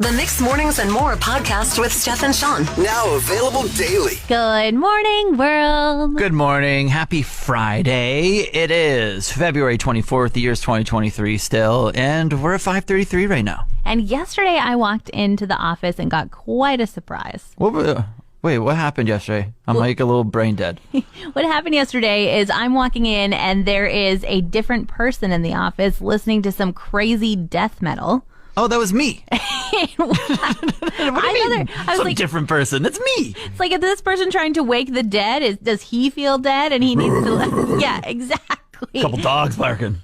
The Mixed Mornings and More podcast with Steph and Sean. Now available daily. Good morning, world. Good morning. Happy Friday. It is February 24th. The year's 2023 still, and we're at 5:33 right now. And yesterday I walked into the office and got quite a surprise. Wait, what happened yesterday? I'm like a little brain dead. What happened yesterday is I'm walking in and there is a different person in the office listening to some crazy death metal. Oh, that was me. What do you mean? I was Some like, different person. It's me. it's like, is this person trying to wake the dead? Does he feel dead and he needs to... Yeah, exactly. Couple dogs barking.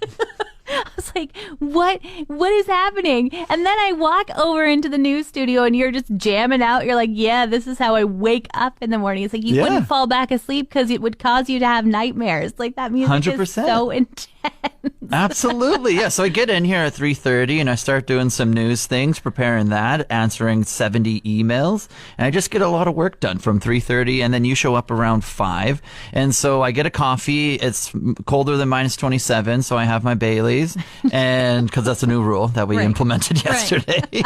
I was like, what is happening? And then I walk over into the news studio and you're just jamming out. You're like, yeah, this is how I wake up in the morning. It's like you wouldn't fall back asleep because it would cause you to have nightmares. Like that music 100%. is so intense. Absolutely. Yeah. So I get in here at 3:30 and I start doing some news things, preparing that, answering 70 emails. And I just get a lot of work done from 3:30. And then you show up around 5. And so I get a coffee. It's colder than minus 27. So I have my Baileys. And because that's a new rule that we implemented yesterday.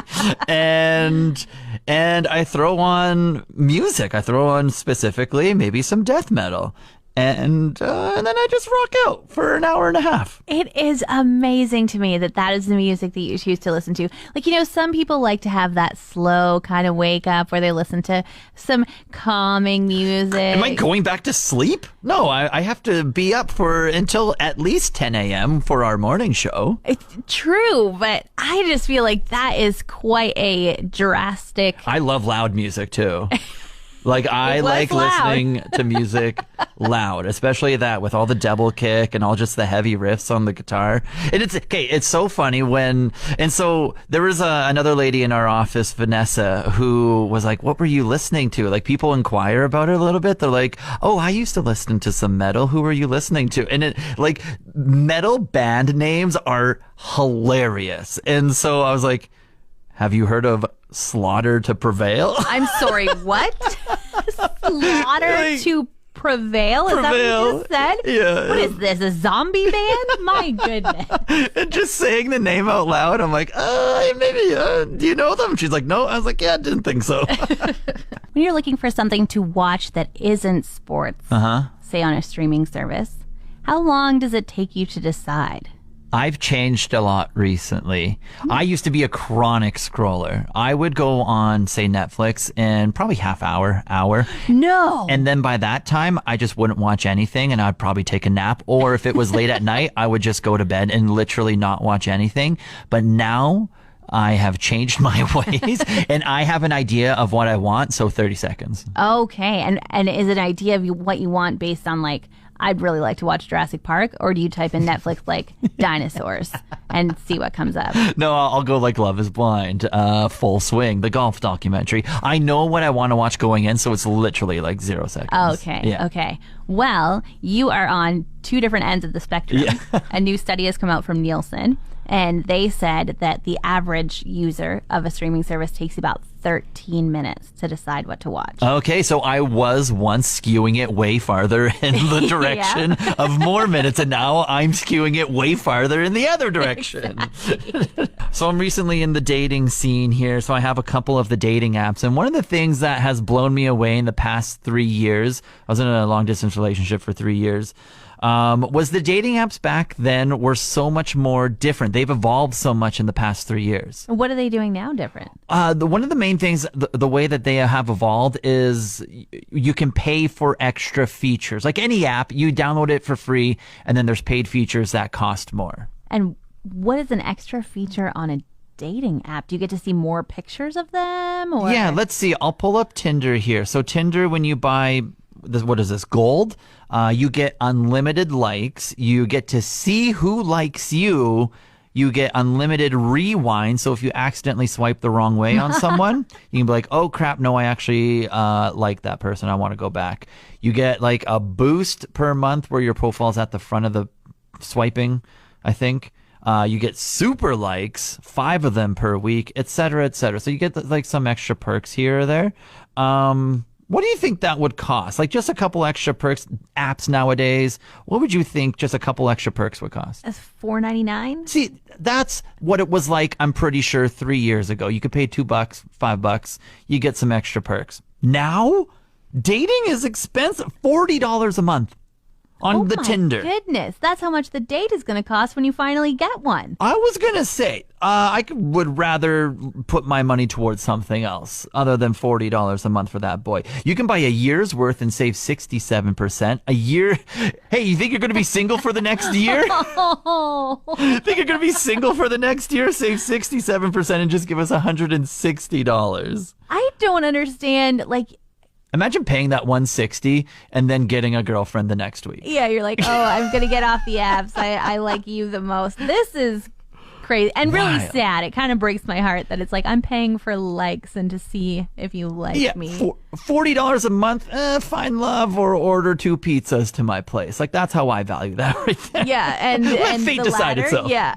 and I throw on music. I throw on specifically maybe some death metal. And then I just rock out for an hour and a half. It is amazing to me that is the music that you choose to listen to. Like, some people like to have that slow kind of wake up where they listen to some calming music. Am I going back to sleep? No, I have to be up until at least 10 a.m. for our morning show. It's true, but I just feel like that is quite a drastic... I love loud music, too. Like, I like loud. listening to music loud, especially that with all the double kick and all just the heavy riffs on the guitar. And it's so funny so there was another lady in our office, Vanessa, who was like, what were you listening to? Like, people inquire about it a little bit. They're like, oh, I used to listen to some metal. Who were you listening to? And metal band names are hilarious. And so I was like, have you heard of Slaughter to Prevail? I'm sorry, what? Slaughter to Prevail? Is that what you just said? Yeah. What is this, a zombie band? My goodness. And just saying the name out loud, I'm like, maybe, do you know them? She's like, no. I was like, yeah, I didn't think so. When you're looking for something to watch that isn't sports, say on a streaming service, how long does it take you to decide? I've changed a lot recently. I used to be a chronic scroller. I would go on, say, Netflix in probably half hour. No. And then by that time, I just wouldn't watch anything and I'd probably take a nap. Or if it was late at night, I would just go to bed and literally not watch anything. But now I have changed my ways and I have an idea of what I want. So 30 seconds. Okay. And is it an idea of what you want based on I'd really like to watch Jurassic Park, or do you type in Netflix dinosaurs and see what comes up? No, I'll go Love is Blind, Full Swing, the golf documentary. I know what I want to watch going in, so it's literally 0 seconds. Okay, yeah. Okay. Well, you are on two different ends of the spectrum. Yeah. A new study has come out from Nielsen, and they said that the average user of a streaming service takes about 13 minutes to decide what to watch. Okay, so I was once skewing it way farther in the direction of more minutes, and now I'm skewing it way farther in the other direction. Exactly. So I'm recently in the dating scene here, so I have a couple of the dating apps, and one of the things that has blown me away in the past 3 years, I was in a long-distance relationship for 3 years, was the dating apps back then were so much more different. They've evolved so much in the past 3 years. What are they doing now different? One of the main things, the way that they have evolved is you can pay for extra features. Like any app, you download it for free, and then there's paid features that cost more. And what is an extra feature on a dating app? Do you get to see more pictures of them? Or? Yeah, let's see. I'll pull up Tinder here. So Tinder, when you buy what is this, gold? You get unlimited likes. You get to see who likes you. You get unlimited rewind. So if you accidentally swipe the wrong way on someone, you can be like, oh crap, no, I actually like that person. I want to go back. You get a boost per month where your profile's at the front of the swiping, I think. You get super likes, 5 of them per week, etc., etc. So you get some extra perks here or there. What do you think that would cost? Like just a couple extra perks, apps nowadays. What would you think just a couple extra perks would cost? That's $4.99. See, that's what it was like, I'm pretty sure, 3 years ago. You could pay $2, $5, you get some extra perks. Now, dating is expensive. $40 a month on the Tinder. Goodness, that's how much the date is going to cost when you finally get one. I was going to say, would rather put my money towards something else other than $40 a month for that boy. You can buy a year's worth and save 67%. A year. Hey, you think you're going to be single for the next year? Oh. Think you're going to be single for the next year? Save 67% and just give us $160. I don't understand, like... Imagine paying that $160 and then getting a girlfriend the next week. Yeah, you're like, oh, I'm going to get off the apps. I like you the most. This is crazy and really sad. It kind of breaks my heart that it's like I'm paying for likes and to see if you like me. $40 a month, find love or order 2 pizzas to my place. Like, that's how I value that right there. Yeah, and let fate decide itself. Yeah.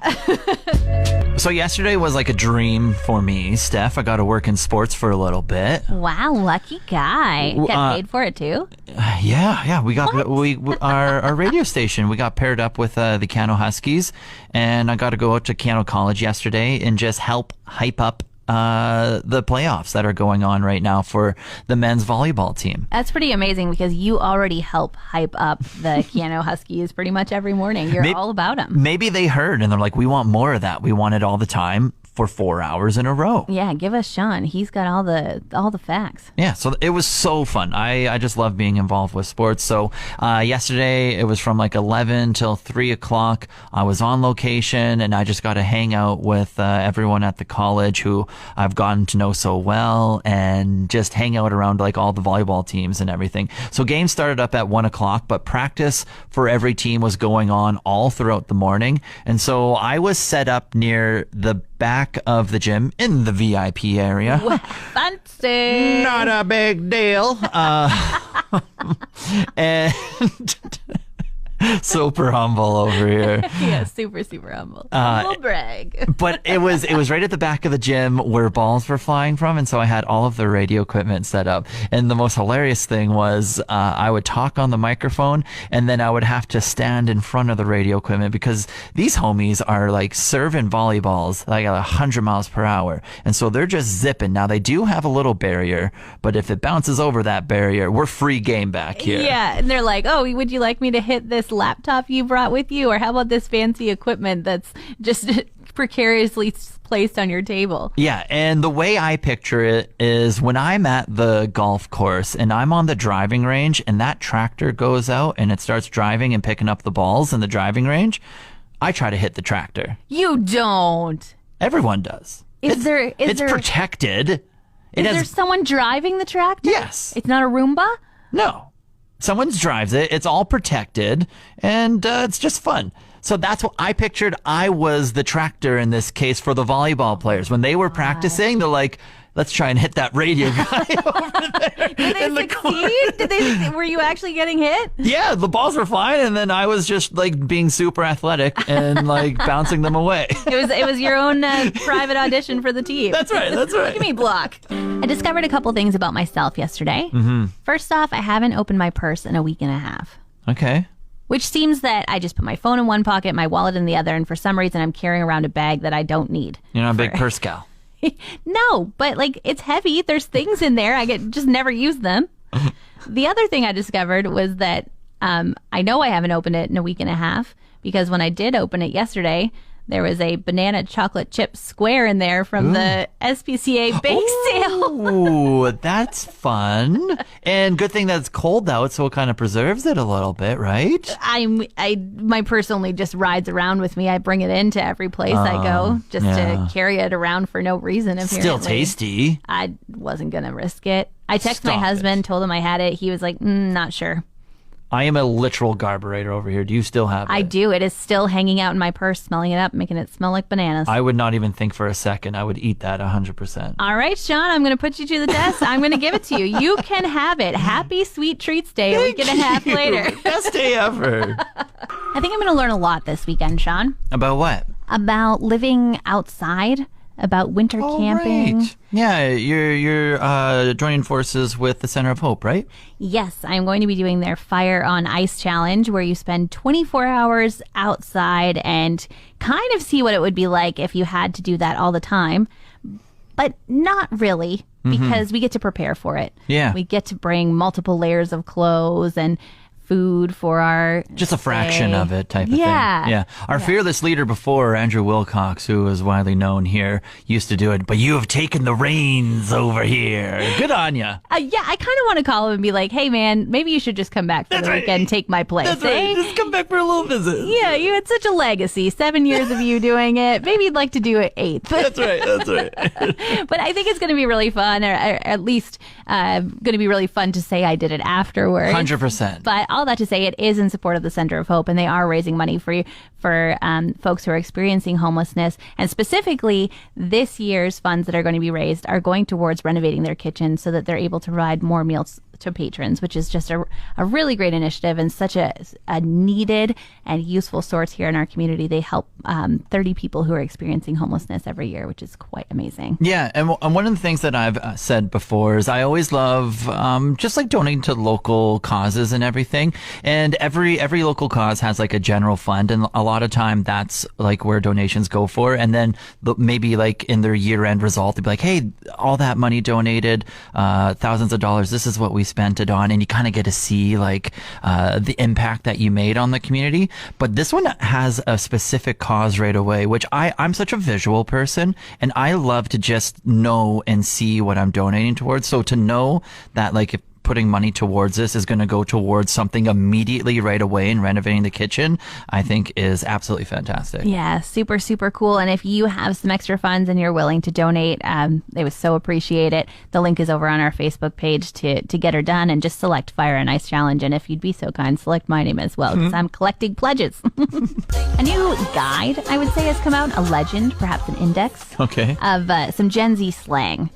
So yesterday was like a dream for me, Steph. I got to work in sports for a little bit. Wow, lucky guy. Get paid for it too? Yeah. We got our radio station. We got paired up with the Keyano Huskies, and I got to go out to Keyano College yesterday and just help hype up the playoffs that are going on right now for the men's volleyball team. That's pretty amazing because you already help hype up the Keyano Huskies pretty much every morning. You're all about them. Maybe they heard and they're like, we want more of that. We want it all the time for 4 hours in a row. Yeah, give us Sean. He's got all the facts. Yeah, so it was so fun. I just love being involved with sports. So yesterday it was from like 11 till 3 o'clock. I was on location and I just got to hang out with everyone at the college who I've gotten to know so well and just hang out around like all the volleyball teams and everything. So games started up at 1 o'clock, but practice for every team was going on all throughout the morning. And so I was set up near the back of the gym in the VIP area. Fancy. Not a big deal. And super humble over here. Yeah, super humble. Humble brag. But it was right at the back of the gym where balls were flying from, and so I had all of the radio equipment set up. And the most hilarious thing was I would talk on the microphone, and then I would have to stand in front of the radio equipment because these homies are like serving volleyballs like at 100 miles per hour, and so they're just zipping. Now they do have a little barrier, but if it bounces over that barrier, we're free game back here. Yeah, and they're like, oh, would you like me to hit this laptop you brought with you, or how about this fancy equipment that's just precariously placed on your table? Yeah, and the way I picture it is when I'm at the golf course and I'm on the driving range and that tractor goes out and it starts driving and picking up the balls in the driving range, I try to hit the tractor. You don't. Everyone does. It's protected. Is there someone driving the tractor? Yes. It's not a Roomba? No. Someone drives it. It's all protected, and it's just fun. So that's what I pictured. I was the tractor in this case for the volleyball players. When they were practicing, they're like, let's try and hit that radio guy over there. Did they succeed? Were you actually getting hit? Yeah, the balls were flying, and then I was just like being super athletic and like bouncing them away. It was your own private audition for the team. That's right. Give me block. I discovered a couple things about myself yesterday. Mm-hmm. First off, I haven't opened my purse in a week and a half. Okay. Which seems that I just put my phone in one pocket, my wallet in the other, and for some reason I'm carrying around a bag that I don't need. You're not a big purse gal. No, but like it's heavy. There's things in there. Just never use them. The other thing I discovered was that I know I haven't opened it in a week and a half because when I did open it yesterday, there was a banana chocolate chip square in there from the SPCA bake sale. Ooh, that's fun. And good thing that it's cold out, so it kind of preserves it a little bit, right? My purse only just rides around with me. I bring it into every place I go just to carry it around for no reason. Apparently. Still tasty. I wasn't going to risk it. I texted my husband, told him I had it. He was like, not sure. I am a literal garburator over here. Do you still have it? I do. It is still hanging out in my purse, smelling it up, making it smell like bananas. I would not even think for a second. I would eat that 100%. All right, Sean, I'm going to put you to the test. I'm going to give it to you. You can have it. Happy Sweet Treats Day a week and a half later. Best day ever. I think I'm going to learn a lot this weekend, Sean. About what? About living outside about winter camping. Right. Yeah, you're joining forces with the Center of Hope, right? Yes, I'm going to be doing their Fire on Ice challenge, where you spend 24 hours outside and kind of see what it would be like if you had to do that all the time. But not really, because we get to prepare for it. Yeah. We get to bring multiple layers of clothes and food for our just a fraction of it type of thing. Yeah. Our fearless leader before, Andrew Wilcox, who is widely known here, used to do it. But you have taken the reins over here. Good on ya. I kind of want to call him and be like, hey, man, maybe you should just come back for the weekend and take my place. That's right. Just come back for a little visit. Yeah, you had such a legacy. 7 years of you doing it. Maybe you'd like to do it 8th. That's right. But I think it's going to be really fun, or at least going to be really fun to say I did it afterwards. 100%. But all that to say, it is in support of the Center of Hope, and they are raising money for folks who are experiencing homelessness. And specifically, this year's funds that are going to be raised are going towards renovating their kitchen so that they're able to provide more meals to patrons, which is just a really great initiative and such a needed and useful source here in our community. They help 30 people who are experiencing homelessness every year, which is quite amazing. Yeah, and one of the things that I've said before is I always love just like donating to local causes and everything. And every local cause has like a general fund, and a lot of time that's like where donations go for. And then maybe like in their year-end result, they'd be like, hey, all that money donated, thousands of dollars, this is what we spent it on. And you kind of get to see like the impact that you made on the community. But this one has a specific cause right away, which I'm such a visual person, and I love to just know and see what I'm donating towards. So to know that like if putting money towards this is going to go towards something immediately right away and renovating the kitchen, I think is absolutely fantastic. Yeah, super, super cool. And if you have some extra funds and you're willing to donate, they would so appreciate it. The link is over on our Facebook page to get her done, and just select Fire and Ice Challenge. And if you'd be so kind, select my name as well, because I'm collecting pledges. A new guide, I would say, has come out, a legend, perhaps an index, of some Gen Z slang,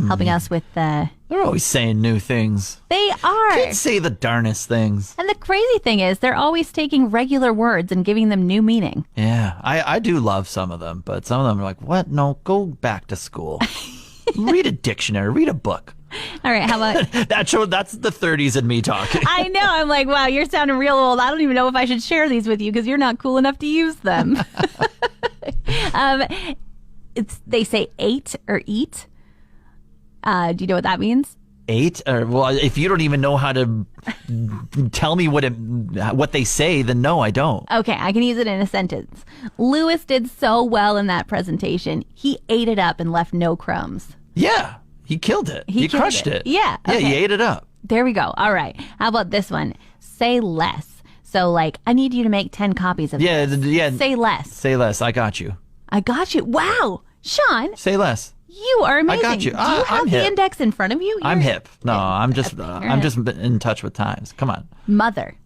helping us with They're always saying new things. They are. Kids say the darnest things. And the crazy thing is, they're always taking regular words and giving them new meaning. Yeah, I do love some of them, but some of them are like, what? No, go back to school. Read a dictionary. Read a book. All right, how about... That's the 30s and me talking. I know. I'm like, wow, you're sounding real old. I don't even know if I should share these with you because you're not cool enough to use them. They say ate or eat. Do you know what that means? Ate? Well, if you don't even know how to tell me what they say, then no, I don't. Okay, I can use it in a sentence. Lewis did so well in that presentation. He ate it up and left no crumbs. Yeah, he killed it. He crushed it. Yeah. Okay. Yeah, he ate it up. There we go. All right. How about this one? Say less. So, like, I need you to make 10 copies of this. Yeah. Say less. Say less. I got you. I got you. Wow. Sean. Say less. You are amazing. I got you. Do you have the index in front of you? I'm hip. No, I'm just in touch with times. Come on. Mother.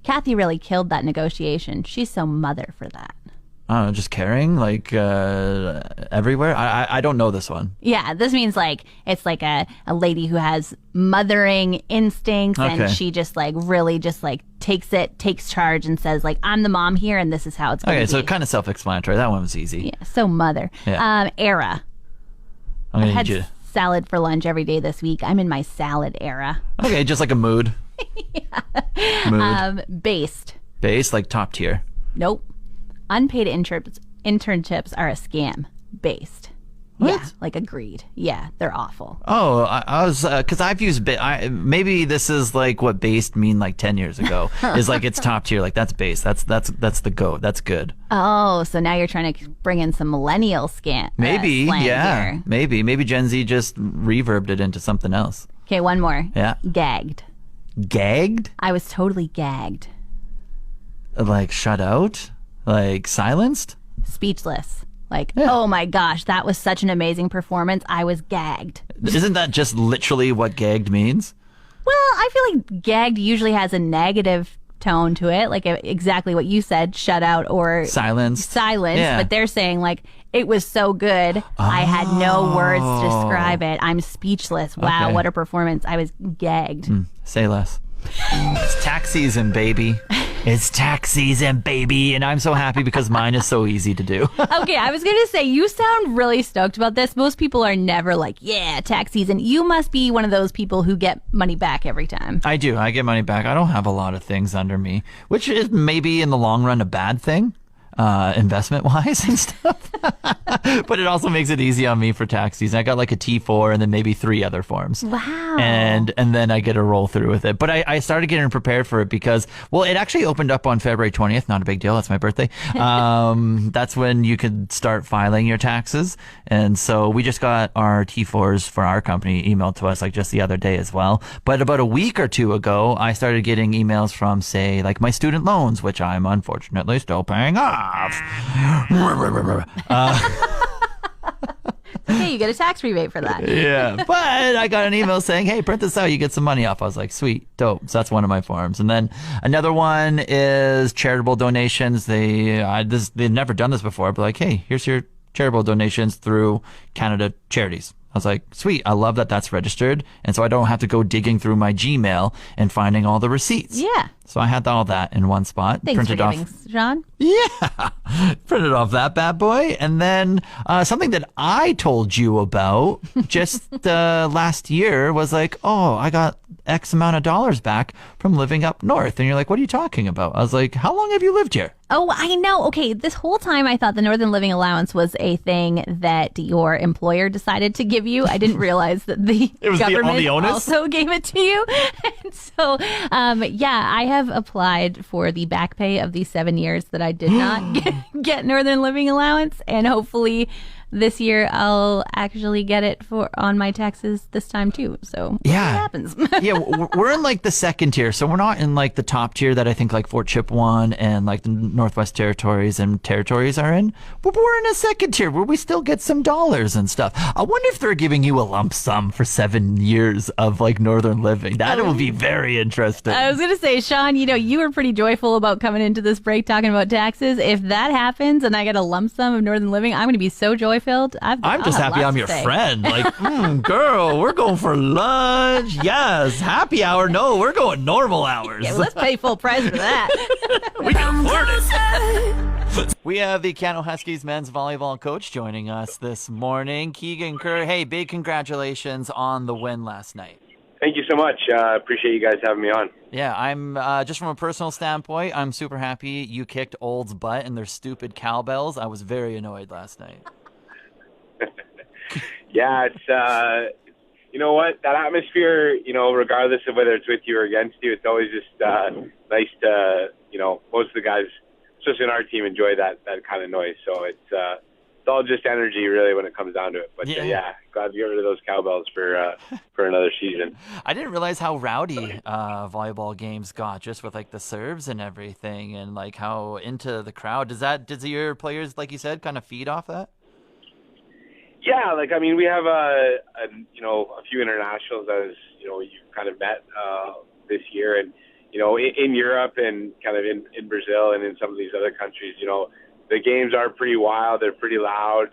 Kathy really killed that negotiation. She's so mother for that. I don't know, just caring, like, everywhere? I don't know this one. Yeah, this means, like, it's like a lady who has mothering instincts, and she just, like, really just, like, takes charge and says, like, I'm the mom here, and this is how it's going to be. Okay, so kind of self-explanatory. That one was easy. Yeah, so mother. Yeah. Era. I'm going to need you. Salad for lunch every day this week. I'm in my salad era. Okay, just like a mood. Yeah. Mood. Based. Based, like top tier. Nope. Unpaid internships are a scam. Based. What? Yeah, like agreed. Yeah, they're awful. Oh, I was, because I've used, maybe this is like what based mean like 10 years ago. Is like it's top tier, like that's base. That's the GOAT. That's good. Oh, so now you're trying to bring in some millennial slang here. Maybe Gen Z just reverbed it into something else. Okay, one more. Yeah. Gagged. Gagged? I was totally gagged. Like shut out? Like silenced? Speechless. Like, oh my gosh, that was such an amazing performance. I was gagged. Isn't that just literally what gagged means? Well, I feel like gagged usually has a negative tone to it, like exactly what you said, shut out or silenced. Yeah. But they're saying, like, it was so good. I had no words to describe it. I'm speechless. Wow, what a performance. I was gagged. Say less. It's tax season, baby. It's tax season, baby, and I'm so happy because mine is so easy to do. Okay, I was going to say, you sound really stoked about this. Most people are never like, yeah, tax season. You must be one of those people who get money back every time. I do. I get money back. I don't have a lot of things under me, which is maybe in the long run a bad thing. Investment-wise and stuff. But it also makes it easy on me for tax season. I got like a T4 and then maybe 3 other forms. Wow. And then I get to roll through with it. But I started getting prepared for it because, well, it actually opened up on February 20th. Not a big deal. That's my birthday. That's when you could start filing your taxes. And so we just got our T4s for our company emailed to us like just the other day as well. But about a week or 2 ago, I started getting emails from, say, like my student loans, which I'm unfortunately still paying off. Okay, you get a tax rebate for that. Yeah, but I got an email saying, hey, print this out, you get some money off. I was like, sweet, dope. So that's one of my forms. And then another one is charitable donations. They've never done this before, but like, hey, here's your charitable donations through Canada Charities. I was like, sweet, I love that that's registered. And so I don't have to go digging through my Gmail and finding all the receipts. Yeah. So I had all that in one spot. Thanks printed for off. giving, Sean. Yeah. Printed off that bad boy. And then something that I told you about just last year was like, oh, I got X amount of dollars back from living up north. And you're like, what are you talking about? I was like, how long have you lived here? Oh, I know. Okay, this whole time I thought the Northern Living Allowance was a thing that your employer decided to give you. I didn't realize that the government also gave it to you. And so, yeah, I have applied for the back pay of the 7 years that I did not get Northern Living Allowance, and hopefully this year I'll actually get it on my taxes this time too. So yeah, what happens? Yeah, we're in like the second tier, so we're not in like the top tier that I think like Fort Chipewyan and like the Northwest Territories and Territories are in. But we're in a second tier where we still get some dollars and stuff. I wonder if they're giving you a lump sum for 7 years of like Northern Living. That would be very interesting. I was gonna say, Sean, you were pretty joyful about coming into this break talking about taxes. If that happens and I get a lump sum of Northern Living, I'm gonna be so joyful. I'm just happy I'm your friend. Like, girl, we're going for lunch. Yes. Happy hour. No, we're going normal hours. Yeah, well, let's pay full price for that. We can afford it. We have the Keyano Huskies men's volleyball coach joining us this morning. Keegan Kerr, hey, big congratulations on the win last night. Thank you so much. Appreciate you guys having me on. Yeah, I'm just from a personal standpoint, I'm super happy you kicked Old's butt and their stupid cowbells. I was very annoyed last night. Yeah, it's you know what, that atmosphere, regardless of whether it's with you or against you, it's always just nice to, most of the guys, especially in our team, enjoy that kind of noise. So it's all just energy really when it comes down to it. But yeah, glad to get rid of those cowbells for another season. I didn't realize how rowdy volleyball games got just with like the serves and everything, and like how into the crowd. Does your players, like you said, kind of feed off that? Yeah, we have a few internationals as you've kind of met this year, and in Europe and kind of in Brazil and in some of these other countries, the games are pretty wild, they're pretty loud,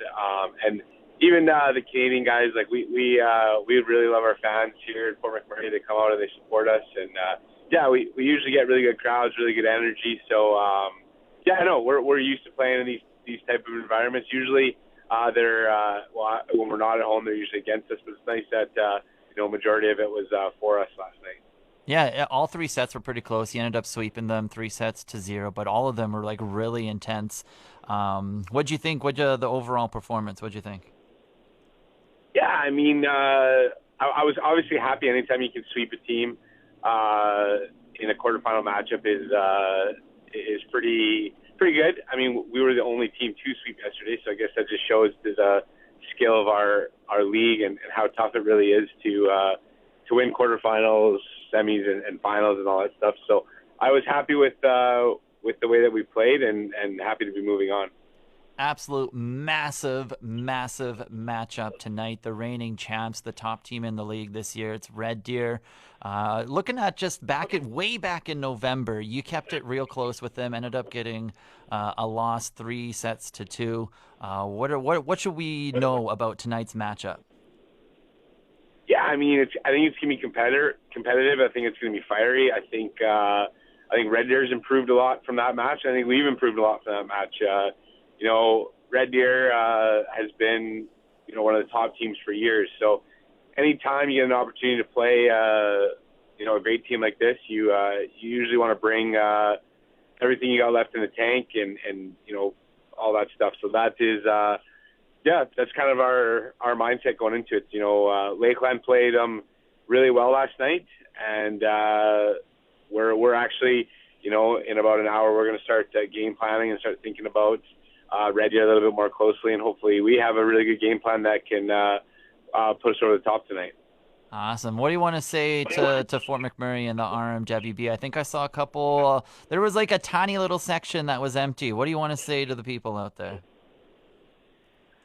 and even the Canadian guys, like we really love our fans here in Fort McMurray. They come out and they support us, and we usually get really good crowds, really good energy. So we're used to playing in these type of environments. Usually. When we're not at home, they're usually against us, but it's nice that, majority of it was for us last night. Yeah, all 3 sets were pretty close. You ended up sweeping them 3-0, but all of them were like really intense. What'd you think? The overall performance? What'd you think? Yeah, I was obviously happy anytime you can sweep a team in a quarterfinal matchup is pretty good. We were the only team to sweep yesterday, so I guess that just shows the skill of our league and how tough it really is to win quarterfinals, semis, and finals and all that stuff. So I was happy with the way that we played and happy to be moving on. Absolute massive matchup tonight. The reigning champs, the top team in the league this year. It's Red Deer. Looking at just way back in November, you kept it real close with them. Ended up getting a loss 3-2. What should we know about tonight's matchup? Yeah, I think it's gonna be competitive. I think it's gonna be fiery. I think I think Red Deer's improved a lot from that match. I think we've improved a lot from that match. Red Deer has been, one of the top teams for years. So anytime you get an opportunity to play, a great team like this, you usually want to bring everything you got left in the tank and all that stuff. So that is, that's kind of our mindset going into it. Lakeland played really well last night, and we're actually, in about an hour, we're going to start game planning and start thinking about Red Deer a little bit more closely, and hopefully we have a really good game plan that can put us over the top tonight. Awesome. What do you want to say to Fort McMurray and the RMWB? I think I saw a couple. There was like a tiny little section that was empty. What do you want to say to the people out there?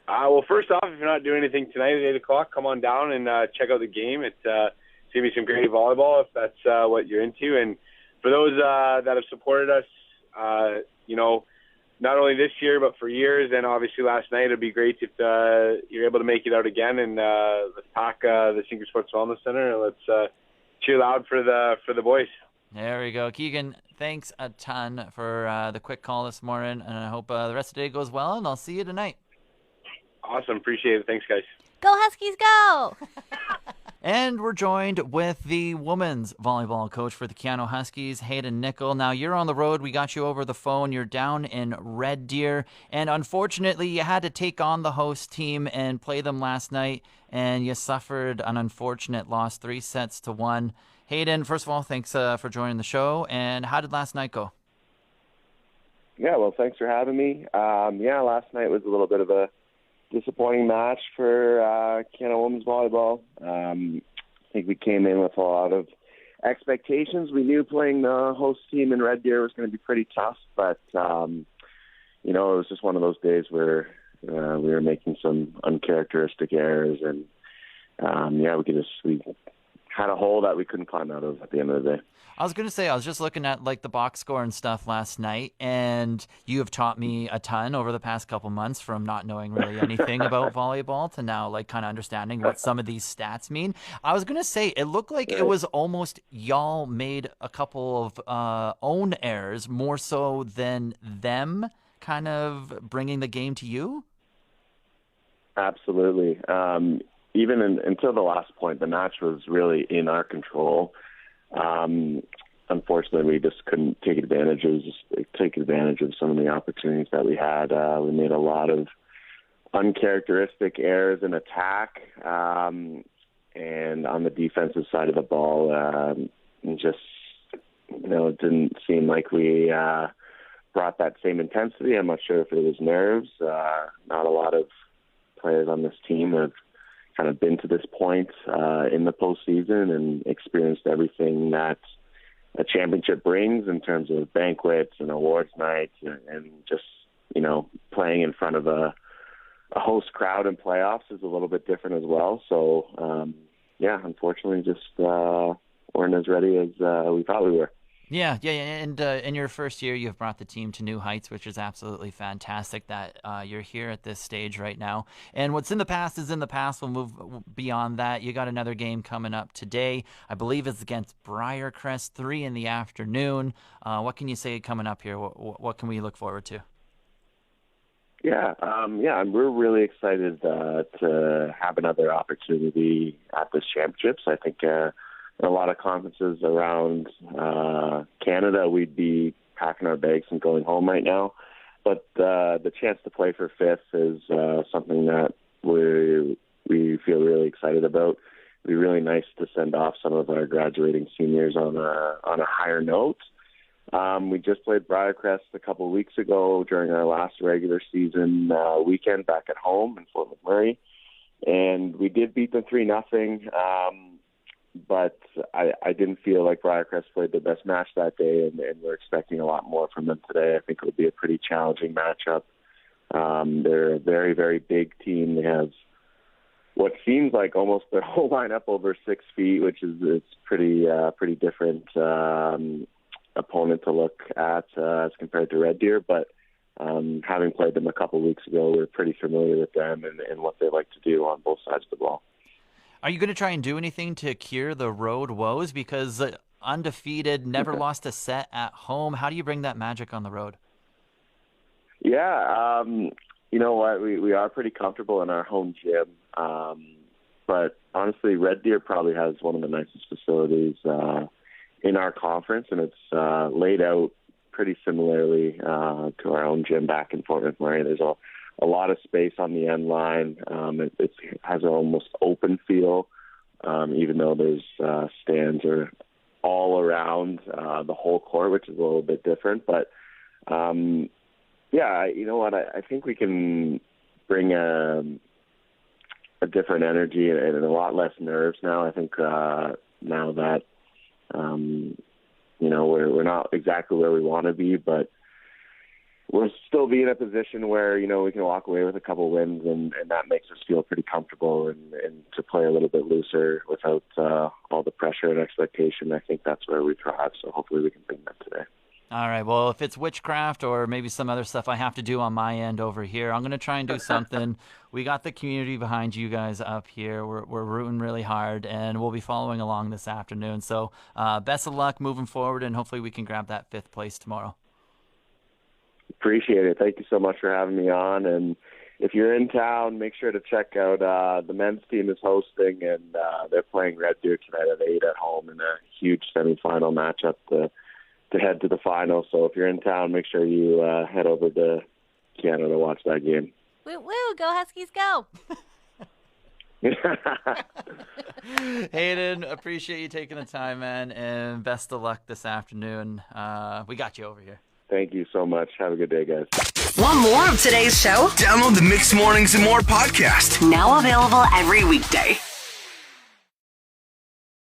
Well, first off, if you're not doing anything tonight at 8 o'clock, come on down and check out the game. It's going to be some great volleyball if that's what you're into. And for those that have supported us, not only this year but for years, and obviously last night, it'd be great if you're able to make it out again and let's pack the Sinker Sports Wellness Center and let's cheer loud for the boys. There we go. Keegan, thanks a ton for the quick call this morning, and I hope the rest of the day goes well, and I'll see you tonight. Awesome. Appreciate it. Thanks, guys. Go Huskies, go! And we're joined with the women's volleyball coach for the Keyano Huskies, Hayden Nickel. Now, you're on the road. We got you over the phone. You're down in Red Deer. And unfortunately, you had to take on the host team and play them last night. And you suffered an unfortunate loss, 3-1. Hayden, first of all, thanks for joining the show. And how did last night go? Yeah, well, thanks for having me. Last night was a little bit of a disappointing match for Keyano Women's Volleyball. I think we came in with a lot of expectations. We knew playing the host team in Red Deer was going to be pretty tough, but it was just one of those days where we were making some uncharacteristic errors, and we had a hole that we couldn't climb out of at the end of the day. I was going to say, I was just looking at like the box score and stuff last night, and you have taught me a ton over the past couple months from not knowing really anything about volleyball to now like kind of understanding what some of these stats mean. I was going to say, it looked like it was almost y'all made a couple of own errors more so than them kind of bringing the game to you. Absolutely. Even until the last point, the match was really in our control. Unfortunately, we just couldn't take advantage of some of the opportunities that we had. We made a lot of uncharacteristic errors in attack, and on the defensive side of the ball, it didn't seem like we brought that same intensity. I'm not sure if it was nerves. Not a lot of players on this team have kind of been to this point in the postseason and experienced everything that a championship brings in terms of banquets and awards nights and just, playing in front of a host crowd in playoffs is a little bit different as well. So, unfortunately just weren't as ready as we thought we were. Yeah, and in your first year, you've brought the team to new heights, which is absolutely fantastic that you're here at this stage right now. And what's in the past is in the past. We'll move beyond that. You got another game coming up today. I believe it's against Briarcrest, 3 p.m. What can you say coming up here? What can we look forward to? We're really excited to have another opportunity at this championships. I think a lot of conferences around Canada, we'd be packing our bags and going home right now. But the chance to play for fifth is something that we feel really excited about. It'd be really nice to send off some of our graduating seniors on a higher note. We just played Briarcrest a couple of weeks ago during our last regular season weekend back at home in Fort McMurray, and we did beat them 3-0. But I didn't feel like Briarcrest played their best match that day, and we're expecting a lot more from them today. I think it would be a pretty challenging matchup. They're a very, very big team. They have what seems like almost their whole lineup over 6 feet, which is pretty different opponent to look at as compared to Red Deer. But having played them a couple of weeks ago, we're pretty familiar with them and what they like to do on both sides of the ball. Are you going to try and do anything to cure the road woes? Because undefeated, never lost a set at home. How do you bring that magic on the road? Yeah, you know what? We are pretty comfortable in our home gym. But honestly, Red Deer probably has one of the nicest facilities in our conference, and it's laid out pretty similarly to our own gym back in Fort McMurray. There's a lot of space on the end line. It has an almost open feel, even though there's stands are all around the whole court, which is a little bit different. But yeah, you know what? I think we can bring a different energy and a lot less nerves now. I think now that you know we're not exactly where we want to be, but we'll still be in a position where, you know, we can walk away with a couple wins, and that makes us feel pretty comfortable and to play a little bit looser without all the pressure and expectation. I think that's where we thrive. So hopefully we can bring that today. All right. Well, if it's witchcraft or maybe some other stuff I have to do on my end over here, I'm going to try and do something. We got the community behind you guys up here. We're rooting really hard, and we'll be following along this afternoon. So best of luck moving forward, and hopefully we can grab that 5th place tomorrow. Appreciate it. Thank you so much for having me on. And if you're in town, make sure to check out the men's team is hosting, and they're playing Red Deer tonight at 8 at home in a huge semifinal matchup to head to the final. So if you're in town, make sure you head over to Keyano to watch that game. Woo woo! Go Huskies, go! Hayden, appreciate you taking the time, man, and best of luck this afternoon. We got you over here. Thank you so much. Have a good day, guys. Want more of today's show? Download the Mixed Mornings and More podcast. Now available every weekday.